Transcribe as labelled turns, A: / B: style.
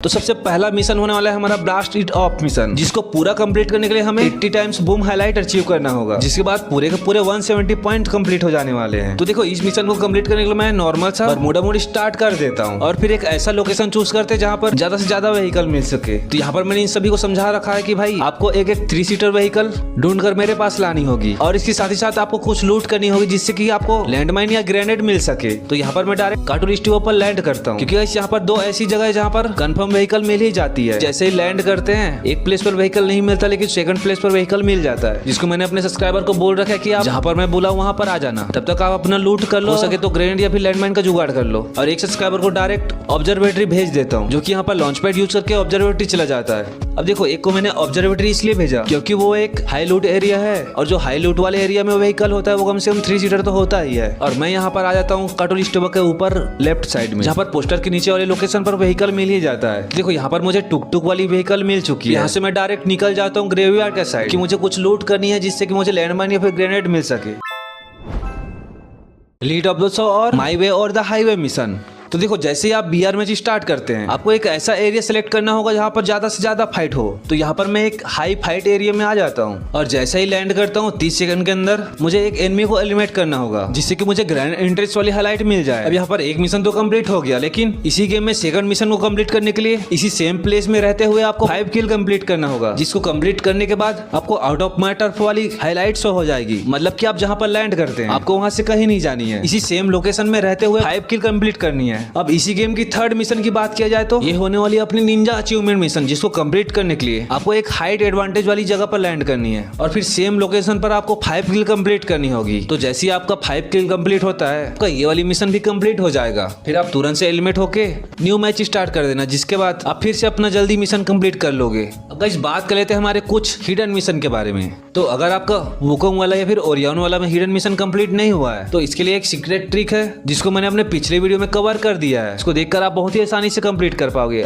A: तो सबसे पहला मिशन होने वाला है हमारा ब्लास्ट इट ऑफ मिशन, जिसको पूरा कंप्लीट करने के लिए हमें 80 टाइम्स बूम हाईलाइट अचीव करना होगा, जिसके बाद पूरे के पूरे 170 पॉइंट कंप्लीट हो जाने वाले हैं। तो देखो इस मिशन को कंप्लीट करने के लिए मैं नॉर्मल सा और मोड स्टार्ट कर देता हूँ और फिर एक ऐसा लोकेशन चूज करते हैं जहाँ पर ज्यादा से ज्यादा व्हीकल मिल सके। तो यहाँ पर मैंने इन सभी को समझा रखा है कि भाई आपको एक 3 सीटर व्हीकल ढूंढ कर मेरे पास लानी होगी और इसके साथ ही साथ आपको कुछ लूट करनी होगी जिससे कि आपको लैंडमाइन या ग्रेनेड मिल सके। तो यहाँ पर मैं डायरेक्ट कार्टून स्टूडियो पर लैंड करता हूँ, क्योंकि यहाँ पर 2 ऐसी जगह है जहाँ पर कंफर्म व्हीकल मिल ही जाती है। जैसे ही लैंड करते हैं एक प्लेस पर व्हीकल नहीं मिलता, लेकिन सेकंड प्लेस पर व्हीकल मिल जाता है, जिसको मैंने अपने सब्सक्राइबर को बोल रखा है कि आप जहाँ पर मैं बोला वहाँ पर आ जाना। तब तक आप अपना लूट कर लो, हो सके तो ग्रेनेड या फिर लैंडमाइन का जुगाड़ कर लो। और एक सब्सक्राइबर को डायरेक्ट ऑब्जर्वेटरी भेज देता हूँ, जो कि यहाँ पर लॉन्च पैड यूज करके ऑब्जर्वेटरी चला जाता है। अब देखो एक को मैंने ऑब्जर्वेटरी इसलिए भेजा क्योंकि वो एक हाई लूट एरिया है, और जो हाई लूट वाले एरिया में व्हीकल होता है वो कम से कम 3 सीटर तो होता ही है। और मैं यहाँ पर आ जाता हूँ कार्टून स्टूडियो के ऊपर लेफ्ट साइड में, जहाँ पर पोस्टर के नीचे वाले लोकेशन पर व्हीकल मिल ही जाता है। देखो यहाँ पर मुझे टुक टुक वाली व्हीकल मिल चुकी है। यहाँ से मैं डायरेक्ट निकल जाता हूँ ग्रेवयार्ड के साइड, कि मुझे कुछ लूट करनी है जिससे कि मुझे लैंडमाइन या फिर ग्रेनेड मिल सके। लीड ऑफ द शो और माई वे और द हाईवे मिशन। तो देखो जैसे ही आप बीआर मैच स्टार्ट करते हैं आपको एक ऐसा एरिया सेलेक्ट करना होगा जहाँ पर ज्यादा से ज्यादा फाइट हो। तो यहाँ पर मैं एक हाई फाइट एरिया में आ जाता हूँ और जैसे ही लैंड करता हूँ 30 सेकंड के अंदर मुझे एक एनिमी को एलिमिनेट करना होगा, जिससे कि मुझे ग्रैंड इंटरेस्ट वाली हाईलाइट मिल जाए। अब यहाँ पर एक मिशन तो कंप्लीट हो गया, लेकिन इसी गेम में सेकंड मिशन को कंप्लीट करने के लिए इसी सेम प्लेस में रहते हुए आपको 5 किल कंप्लीट करना होगा, जिसको कंप्लीट करने के बाद आपको आउट ऑफ माय टर्फ वाली हाईलाइट शो हो जाएगी। मतलब कि आप जहाँ पर लैंड करते हैं आपको वहां से कहीं नहीं जानी है, इसी सेम लोकेशन में रहते हुए 5 किल कंप्लीट करनी है। अब इसी गेम की थर्ड मिशन की बात किया जाए तो ये होने वाली अपनी निंजा अचीवमेंट मिशन, जिसको कंप्लीट करने के लिए आपको एक हाइट एडवांटेज वाली जगह पर लैंड करनी है और फिर सेम लोकेशन पर आपको 5 किल कंप्लीट करनी होगी। तो जैसे ही आपका 5 किल कंप्लीट होता है आपका ये वाली मिशन भी कंप्लीट हो जाएगा। फिर आप तुरंत से एलिमिनेट होके न्यू मैच स्टार्ट कर देना, जिसके बाद आप फिर से अपना जल्दी मिशन कंप्लीट कर लोगे। अब इस बात कर लेते हैं हमारे कुछ हिडन मिशन के बारे में। तो अगर आपका वुकोंग वाला या फिर ओरियन वाला में हिडन मिशन कंप्लीट नहीं हुआ है तो इसके लिए एक सीक्रेट ट्रिक है जिसको मैंने अपने पिछले वीडियो में कवर कर दिया है। इसको देखकर आप बहुत ही आसानी से कंप्लीट कर पाओगे।